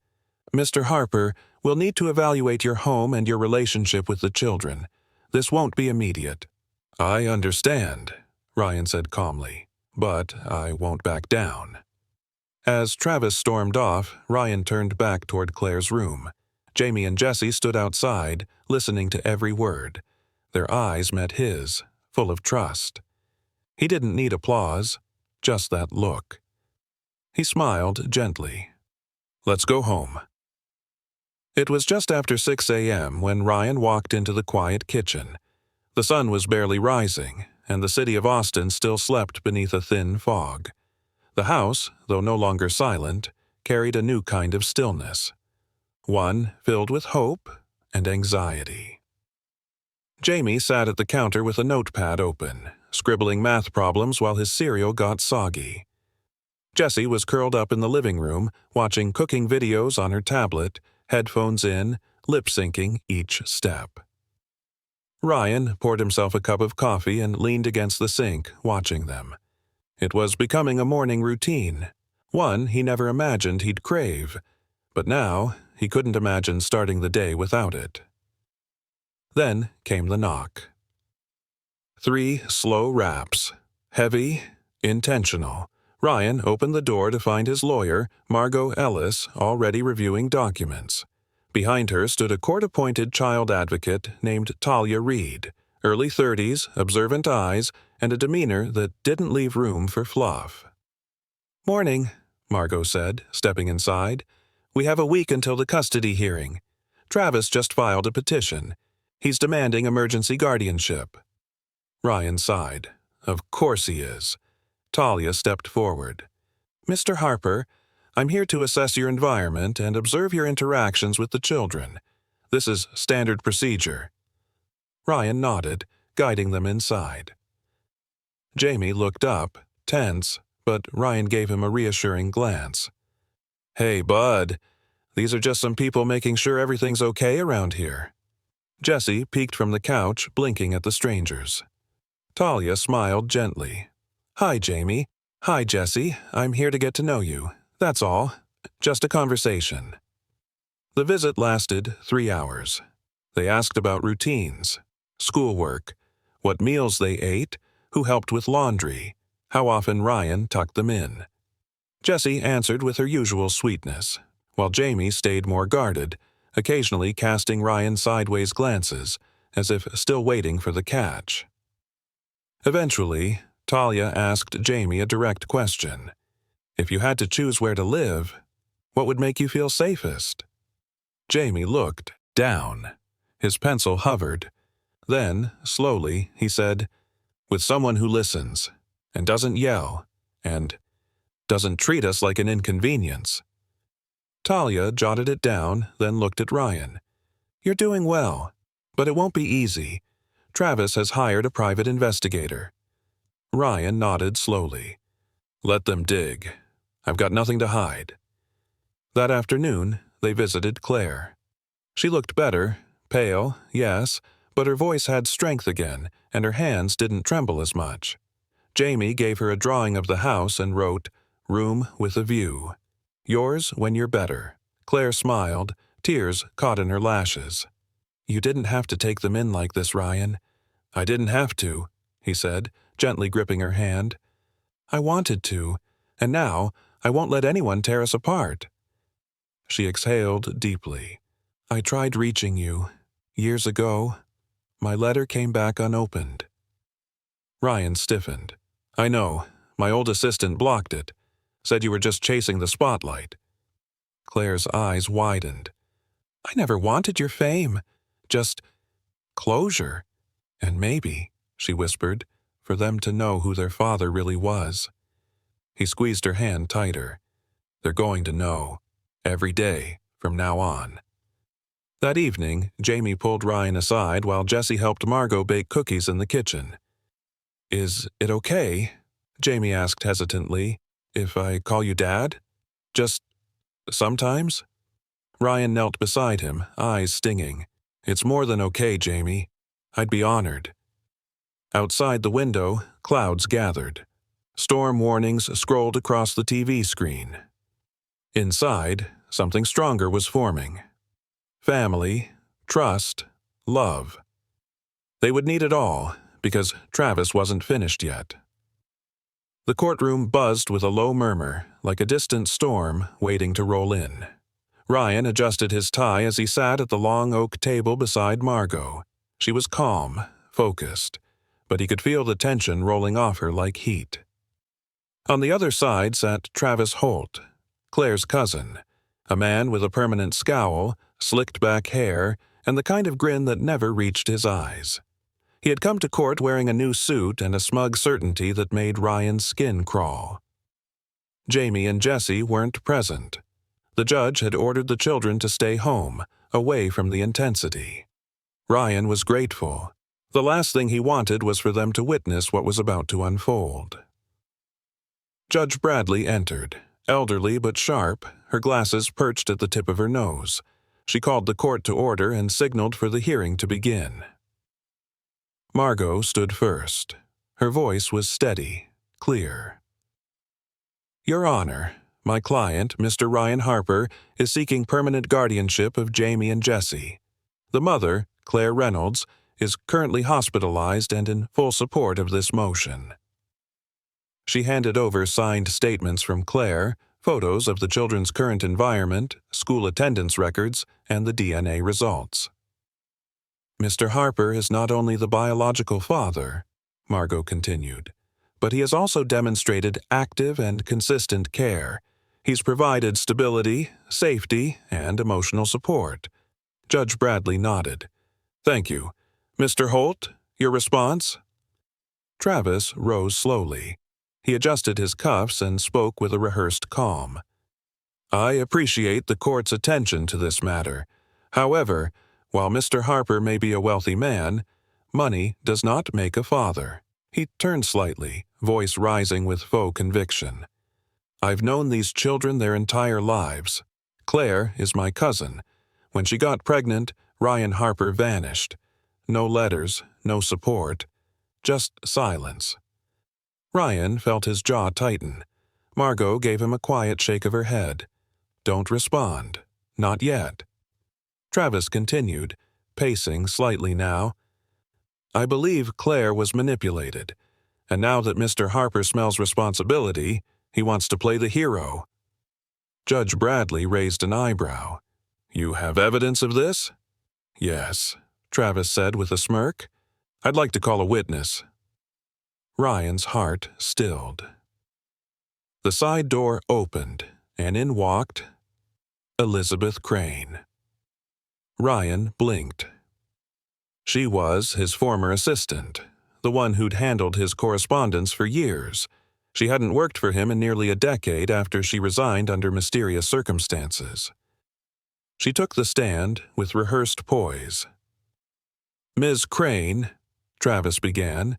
"Mr. Harper, we'll need to evaluate your home and your relationship with the children. This won't be immediate." "I understand," Ryan said calmly, "but I won't back down." As Travis stormed off, Ryan turned back toward Claire's room. Jamie and Jessie stood outside, listening to every word. Their eyes met his, full of trust. He didn't need applause, just that look. He smiled gently. "Let's go home." It was just after 6 a.m. when Ryan walked into the quiet kitchen. The sun was barely rising, and the city of Austin still slept beneath a thin fog. The house, though no longer silent, carried a new kind of stillness, one filled with hope and anxiety. Jamie sat at the counter with a notepad open, scribbling math problems while his cereal got soggy. Jessie was curled up in the living room, watching cooking videos on her tablet, headphones in, lip-syncing each step. Ryan poured himself a cup of coffee and leaned against the sink, watching them. It was becoming a morning routine, one he never imagined he'd crave, but now he couldn't imagine starting the day without it. Then came the knock. 3 slow raps, heavy, intentional. Ryan opened the door to find his lawyer, Margot Ellis, already reviewing documents. Behind her stood a court-appointed child advocate named Talia Reed, early 30s, observant eyes, and a demeanor that didn't leave room for fluff. "Morning," Margot said, stepping inside. "We have a week until the custody hearing. Travis just filed a petition. He's demanding emergency guardianship." Ryan sighed. "Of course he is." Talia stepped forward. "Mr. Harper, I'm here to assess your environment and observe your interactions with the children. This is standard procedure." Ryan nodded, guiding them inside. Jamie looked up, tense, but Ryan gave him a reassuring glance. "Hey, bud, these are just some people making sure everything's okay around here." Jessie peeked from the couch, blinking at the strangers. Talia smiled gently. "Hi, Jamie. Hi, Jessie. I'm here to get to know you. That's all. Just a conversation." The visit lasted 3 hours. They asked about routines, schoolwork, what meals they ate, who helped with laundry, how often Ryan tucked them in. Jessie answered with her usual sweetness, while Jamie stayed more guarded, occasionally casting Ryan sideways glances, as if still waiting for the catch. Eventually, Talia asked Jamie a direct question. If you had to choose where to live, what would make you feel safest? Jamie looked down. His pencil hovered. Then, slowly, he said, "With someone who listens, and doesn't yell, and doesn't treat us like an inconvenience." Talia jotted it down, then looked at Ryan. "You're doing well, but it won't be easy. Travis has hired a private investigator." Ryan nodded slowly. "Let them dig. I've got nothing to hide." That afternoon, they visited Claire. She looked better, pale, yes, but her voice had strength again, and her hands didn't tremble as much. Jamie gave her a drawing of the house and wrote, "Room with a view. Yours when you're better." Claire smiled, tears caught in her lashes. "You didn't have to take them in like this, Ryan." "I didn't have to," he said, gently gripping her hand. "I wanted to, and now I won't let anyone tear us apart." She exhaled deeply. "I tried reaching you. Years ago, my letter came back unopened." Ryan stiffened. "I know. My old assistant blocked it. Said you were just chasing the spotlight." Claire's eyes widened. "I never wanted your fame. Just closure. And maybe," she whispered, "for them to know who their father really was." He squeezed her hand tighter. "They're going to know. Every day, from now on." That evening, Jamie pulled Ryan aside while Jessie helped Margot bake cookies in the kitchen. "Is it okay," Jamie asked hesitantly, "if I call you Dad? Just sometimes?" Ryan knelt beside him, eyes stinging. "It's more than okay, Jamie. I'd be honored." Outside the window, clouds gathered. Storm warnings scrolled across the TV screen. Inside, something stronger was forming. Family, trust, love. They would need it all, because Travis wasn't finished yet. The courtroom buzzed with a low murmur, like a distant storm waiting to roll in. Ryan adjusted his tie as he sat at the long oak table beside Margot. She was calm, focused. but he could feel the tension rolling off her like heat. On the other side sat Travis Holt, Claire's cousin, a man with a permanent scowl, slicked-back hair, and the kind of grin that never reached his eyes. He had come to court wearing a new suit and a smug certainty that made Ryan's skin crawl. Jamie and Jesse weren't present. The judge had ordered the children to stay home, away from the intensity. Ryan was grateful. The last thing he wanted was for them to witness what was about to unfold. Judge Bradley entered, elderly but sharp, her glasses perched at the tip of her nose. She called the court to order and signaled for the hearing to begin. Margot stood first. Her voice was steady, clear. Your Honor, my client, Mr. Ryan Harper, is seeking permanent guardianship of Jamie and Jesse. The mother, Claire Reynolds, is currently hospitalized and in full support of this motion. She handed over signed statements from Claire, photos of the children's current environment, school attendance records, and the DNA results. Mr. Harper is not only the biological father, Margot continued, but he has also demonstrated active and consistent care. He's provided stability, safety, and emotional support. Judge Bradley nodded. Thank you. Mr. Holt, your response? Travis rose slowly. He adjusted his cuffs and spoke with a rehearsed calm. I appreciate the court's attention to this matter. However, while Mr. Harper may be a wealthy man, money does not make a father. He turned slightly, voice rising with faux conviction. I've known these children their entire lives. Claire is my cousin. When she got pregnant, Ryan Harper vanished. No letters, no support, just silence. Ryan felt his jaw tighten. Margot gave him a quiet shake of her head. Don't respond. Not yet. Travis continued, pacing slightly now. I believe Claire was manipulated, and now that Mr. Harper smells responsibility, he wants to play the hero. Judge Bradley raised an eyebrow. You have evidence of this? Yes, Travis said with a smirk. I'd like to call a witness. Ryan's heart stilled. The side door opened, and in walked Elizabeth Crane. Ryan blinked. She was his former assistant, the one who'd handled his correspondence for years. She hadn't worked for him in nearly a decade after she resigned under mysterious circumstances. She took the stand with rehearsed poise. Ms. Crane, Travis began,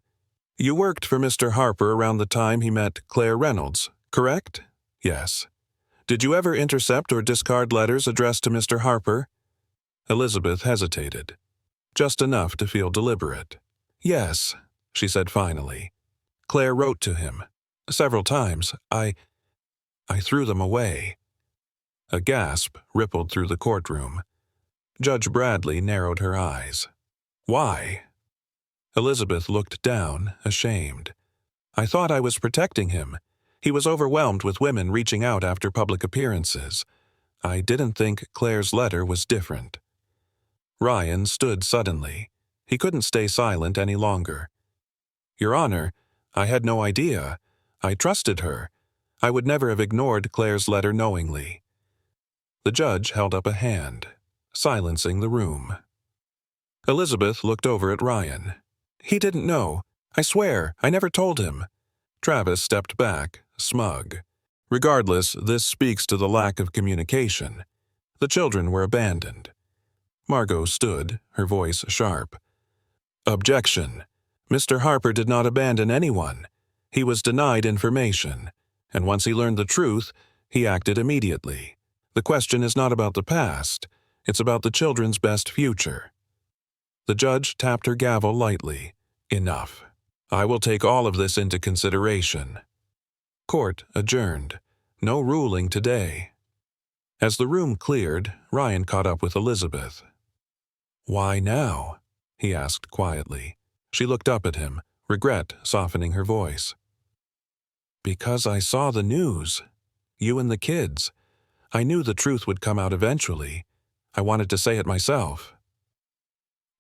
you worked for Mr. Harper around the time he met Claire Reynolds, correct? Yes. Did you ever intercept or discard letters addressed to Mr. Harper? Elizabeth hesitated, just enough to feel deliberate. Yes, she said finally. Claire wrote to him. Several times. I threw them away. A gasp rippled through the courtroom. Judge Bradley narrowed her eyes. Why? Elizabeth looked down, ashamed. I thought I was protecting him. He was overwhelmed with women reaching out after public appearances. I didn't think Claire's letter was different. Ryan stood suddenly. He couldn't stay silent any longer. Your Honor, I had no idea. I trusted her. I would never have ignored Claire's letter knowingly. The judge held up a hand, silencing the room. Elizabeth looked over at Ryan. He didn't know. I swear, I never told him. Travis stepped back, smug. Regardless, this speaks to the lack of communication. The children were abandoned. Margot stood, her voice sharp. Objection. Mr. Harper did not abandon anyone. He was denied information, and once he learned the truth, he acted immediately. The question is not about the past. It's about the children's best future. The judge tapped her gavel lightly. Enough. I will take all of this into consideration. Court adjourned. No ruling today. As the room cleared, Ryan caught up with Elizabeth. Why now? He asked quietly. She looked up at him, regret softening her voice. Because I saw the news. You and the kids. I knew the truth would come out eventually. I wanted to say it myself.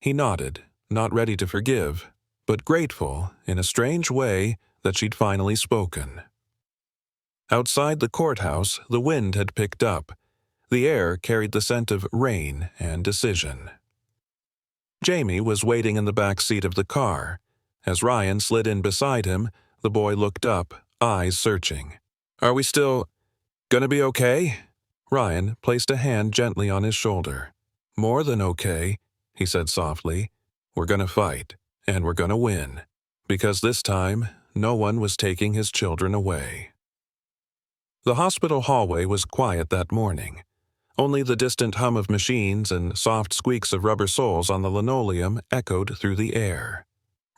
He nodded, not ready to forgive, but grateful in a strange way that she'd finally spoken. Outside the courthouse, the wind had picked up. The air carried the scent of rain and decision. Jamie was waiting in the back seat of the car. As Ryan slid in beside him, the boy looked up, eyes searching. "Are we still gonna be okay?" Ryan placed a hand gently on his shoulder. "More than okay," he said softly. "We're gonna fight, and we're gonna win, because this time, no one was taking his children away." The hospital hallway was quiet that morning. Only the distant hum of machines and soft squeaks of rubber soles on the linoleum echoed through the air.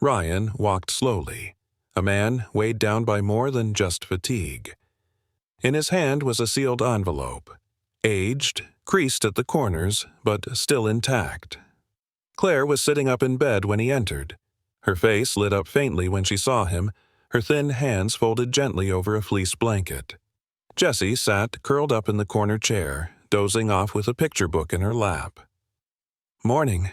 Ryan walked slowly, a man weighed down by more than just fatigue. In his hand was a sealed envelope, aged, creased at the corners, but still intact. Claire was sitting up in bed when he entered. Her face lit up faintly when she saw him, her thin hands folded gently over a fleece blanket. Jessie sat curled up in the corner chair, dozing off with a picture book in her lap. "Morning,"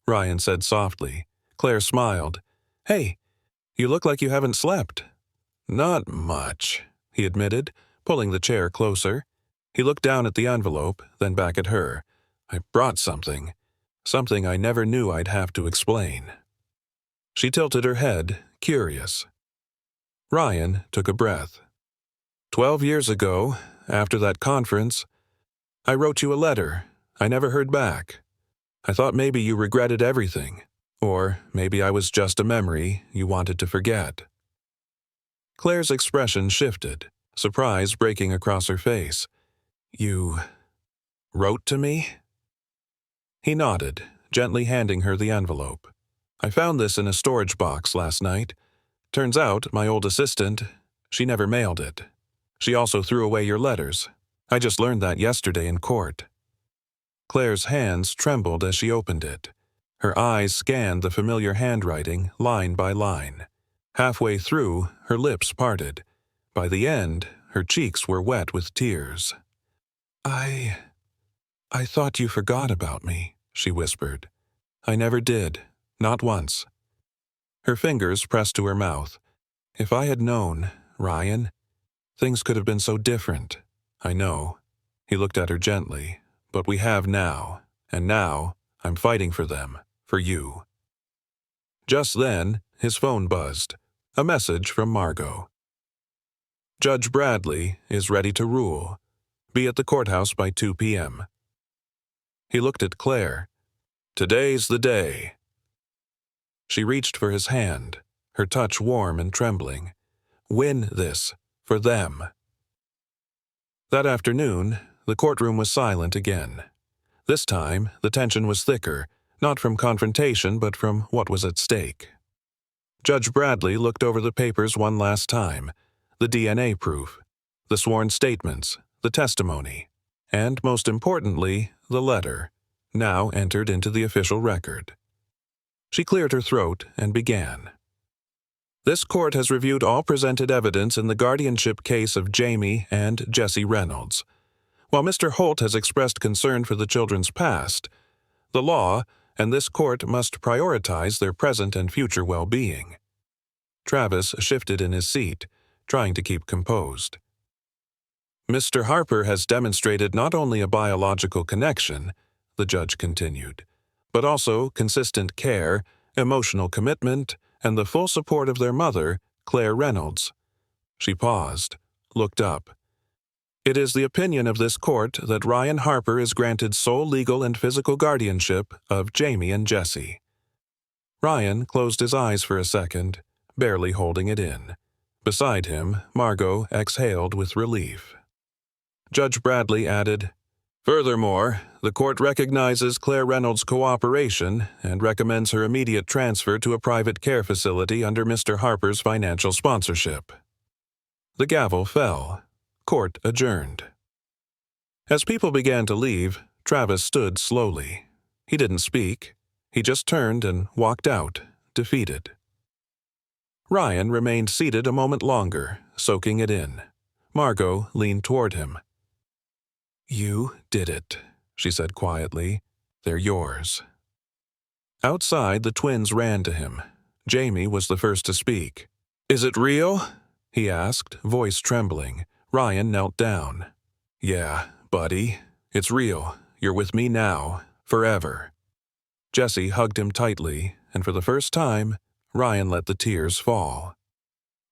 Ryan said softly. Claire smiled. "Hey, you look like you haven't slept." "Not much," he admitted, pulling the chair closer. He looked down at the envelope, then back at her. "I brought something. Something I never knew I'd have to explain." She tilted her head, curious. Ryan took a breath. 12 years ago, after that conference, I wrote you a letter. I never heard back. I thought maybe you regretted everything, or maybe I was just a memory you wanted to forget." Claire's expression shifted, surprise breaking across her face. "You wrote to me?" He nodded, gently handing her the envelope. "I found this in a storage box last night. Turns out my old assistant, she never mailed it. She also threw away your letters. I just learned that yesterday in court." Claire's hands trembled as she opened it. Her eyes scanned the familiar handwriting, line by line. Halfway through, her lips parted. By the end, her cheeks were wet with tears. I thought you forgot about me," she whispered. "I never did, not once." Her fingers pressed to her mouth. "If I had known, Ryan, things could have been so different. I know." He looked at her gently. "But we have now, and now I'm fighting for them, for you." Just then, his phone buzzed. A message from Margot. "Judge Bradley is ready to rule. Be at the courthouse by 2 p.m. He looked at Claire. "Today's the day." She reached for his hand, her touch warm and trembling. "Win this, for them." That afternoon, the courtroom was silent again. This time, the tension was thicker, not from confrontation but from what was at stake. Judge Bradley looked over the papers one last time, the DNA proof, the sworn statements, the testimony, and, most importantly, the letter, now entered into the official record. She cleared her throat and began. "This court has reviewed all presented evidence in the guardianship case of Jamie and Jessie Reynolds. While Mr. Holt has expressed concern for the children's past, the law and this court must prioritize their present and future well-being." Travis shifted in his seat, trying to keep composed. "Mr. Harper has demonstrated not only a biological connection," the judge continued, "but also consistent care, emotional commitment, and the full support of their mother, Claire Reynolds." She paused, looked up. "It is the opinion of this court that Ryan Harper is granted sole legal and physical guardianship of Jamie and Jessie." Ryan closed his eyes for a second, barely holding it in. Beside him, Margot exhaled with relief. Judge Bradley added, "Furthermore, the court recognizes Claire Reynolds' cooperation and recommends her immediate transfer to a private care facility under Mr. Harper's financial sponsorship." The gavel fell. Court adjourned. As people began to leave, Travis stood slowly. He didn't speak. He just turned and walked out, defeated. Ryan remained seated a moment longer, soaking it in. Margot leaned toward him. "You did it," she said quietly. "They're yours." Outside, the twins ran to him. Jamie was the first to speak. "Is it real?" he asked, voice trembling. Ryan knelt down. "Yeah, buddy. It's real. You're with me now. Forever." Jesse hugged him tightly, and for the first time, Ryan let the tears fall.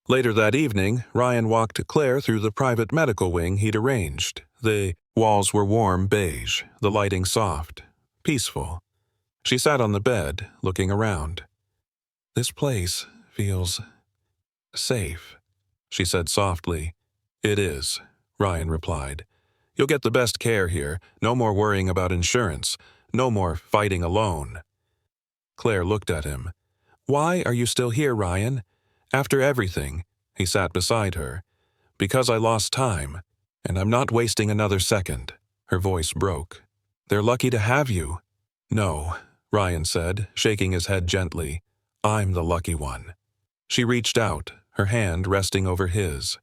Later that evening, Ryan walked Claire through the private medical wing he'd arranged. The walls were warm beige, the lighting soft, peaceful. She sat on the bed, looking around. "This place feels safe," she said softly. "It is," Ryan replied. "You'll get the best care here, no more worrying about insurance, no more fighting alone." Claire looked at him. "Why are you still here, Ryan? After everything," he sat beside her. "Because I lost time, and I'm not wasting another second." Her voice broke. "They're lucky to have you." "No," Ryan said, shaking his head gently. "I'm the lucky one." She reached out, her hand resting over his.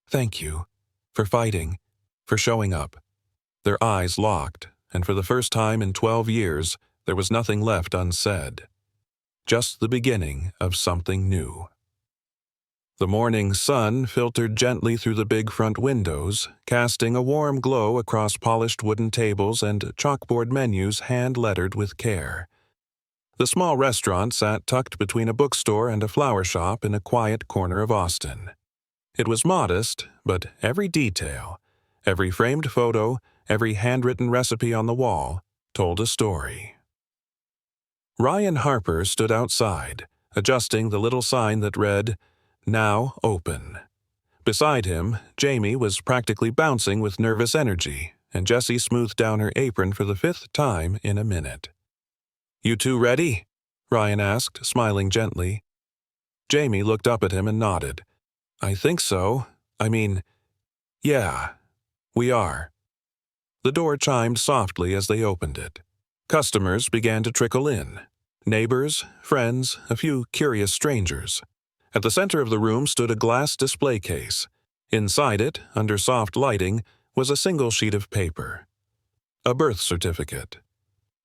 "Thank you. For fighting. For showing up." Their eyes locked, and for the first time in 12 years, there was nothing left unsaid. Just the beginning of something new. The morning sun filtered gently through the big front windows, casting a warm glow across polished wooden tables and chalkboard menus hand-lettered with care. The small restaurant sat tucked between a bookstore and a flower shop in a quiet corner of Austin. It was modest, but every detail, every framed photo, every handwritten recipe on the wall, told a story. Ryan Harper stood outside, adjusting the little sign that read, "Now open." Beside him, Jamie was practically bouncing with nervous energy, and Jessie smoothed down her apron for the 5th time in a minute. "You two ready?" Ryan asked, smiling gently. Jamie looked up at him and nodded. "I think so. Yeah, we are." The door chimed softly as they opened it. Customers began to trickle in. Neighbors, friends, a few curious strangers. At the center of the room stood a glass display case. Inside it, under soft lighting, was a single sheet of paper. A birth certificate.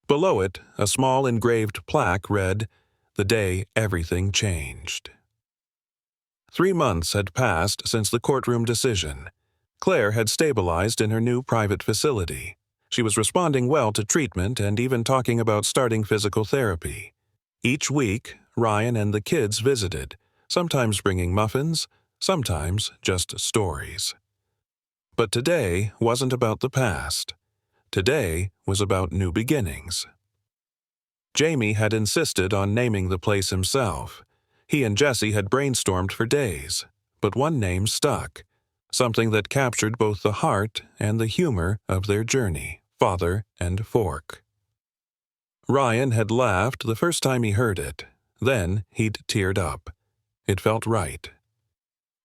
Below it, a small engraved plaque read, "The day everything changed." 3 months had passed since the courtroom decision. Claire had stabilized in her new private facility. She was responding well to treatment and even talking about starting physical therapy. Each week, Ryan and the kids visited, sometimes bringing muffins, sometimes just stories. But today wasn't about the past. Today was about new beginnings. Jamie had insisted on naming the place himself. He and Jessie had brainstormed for days, but one name stuck. Something that captured both the heart and the humor of their journey, Father and Fork. Ryan had laughed the first time he heard it. Then he'd teared up. It felt right.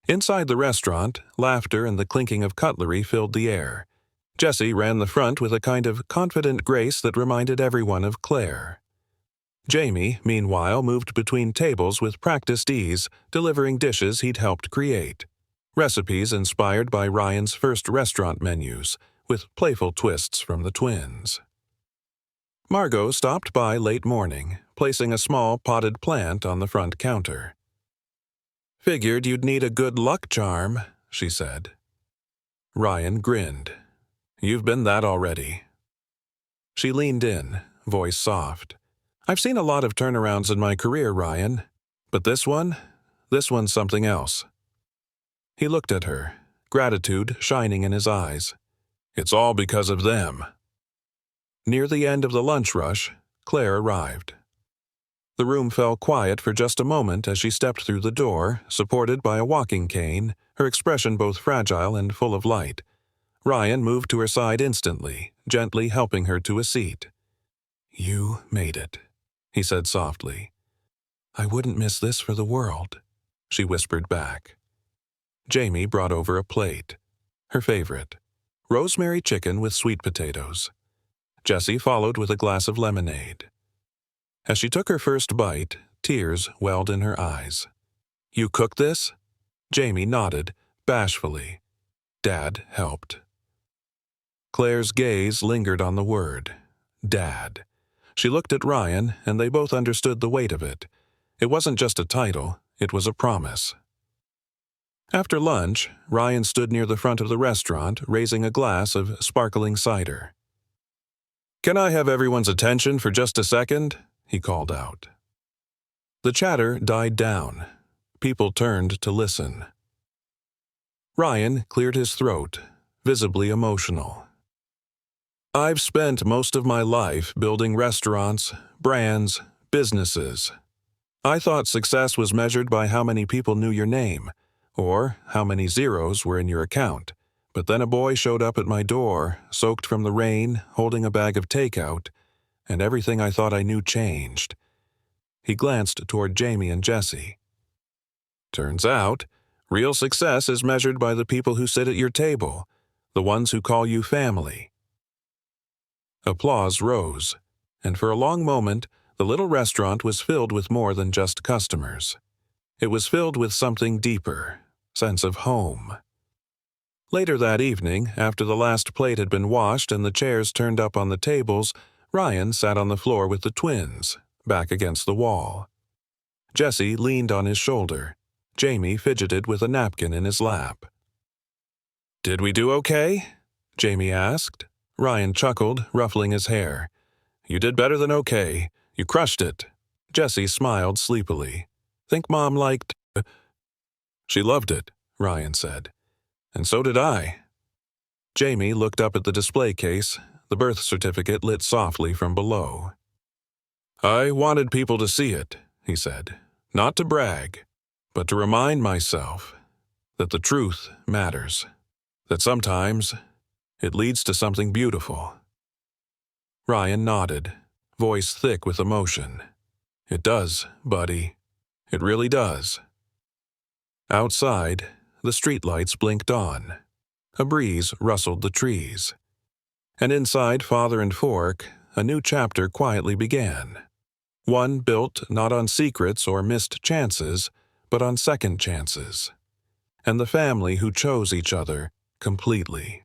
Inside the restaurant, laughter and the clinking of cutlery filled the air. Jessie ran the front with a kind of confident grace that reminded everyone of Claire. Jamie, meanwhile, moved between tables with practiced ease, delivering dishes he'd helped create. Recipes inspired by Ryan's first restaurant menus, with playful twists from the twins. Margot stopped by late morning, placing a small potted plant on the front counter. "Figured you'd need a good luck charm," she said. Ryan grinned. "You've been that already." She leaned in, voice soft. "I've seen a lot of turnarounds in my career, Ryan. But this one's something else." He looked at her, gratitude shining in his eyes. "It's all because of them." Near the end of the lunch rush, Claire arrived. The room fell quiet for just a moment as she stepped through the door, supported by a walking cane, her expression both fragile and full of light. Ryan moved to her side instantly, gently helping her to a seat. "You made it," he said softly. "I wouldn't miss this for the world," she whispered back. Jamie brought over a plate. Her favorite. Rosemary chicken with sweet potatoes. Jessie followed with a glass of lemonade. As she took her first bite, tears welled in her eyes. "You cooked this?" Jamie nodded, bashfully. "Dad helped." Claire's gaze lingered on the word. Dad. She looked at Ryan, and they both understood the weight of it. It wasn't just a title, it was a promise. After lunch, Ryan stood near the front of the restaurant, raising a glass of sparkling cider. "Can I have everyone's attention for just a second?" he called out. The chatter died down. People turned to listen. Ryan cleared his throat, visibly emotional. "I've spent most of my life building restaurants, brands, businesses. I thought success was measured by how many people knew your name, or how many zeros were in your account. But then a boy showed up at my door, soaked from the rain, holding a bag of takeout, and everything I thought I knew changed." He glanced toward Jamie and Jesse. "Turns out, real success is measured by the people who sit at your table, the ones who call you family." Applause rose, and for a long moment, the little restaurant was filled with more than just customers. It was filled with something deeper, sense of home. Later that evening, after the last plate had been washed and the chairs turned up on the tables, Ryan sat on the floor with the twins, back against the wall. Jesse leaned on his shoulder. Jamie fidgeted with a napkin in his lap. "Did we do okay?" Jamie asked. Ryan chuckled, ruffling his hair. "You did better than okay. You crushed it." Jesse smiled sleepily. "Think Mom liked—" "She loved it," Ryan said. "And so did I." Jamie looked up at the display case, the birth certificate lit softly from below. "I wanted people to see it," he said. "Not to brag, but to remind myself that the truth matters. That sometimes it leads to something beautiful." Ryan nodded, voice thick with emotion. "It does, buddy. It really does." Outside, the streetlights blinked on. A breeze rustled the trees. And inside Father and Fork, a new chapter quietly began. One built not on secrets or missed chances, but on second chances. And the family who chose each other completely.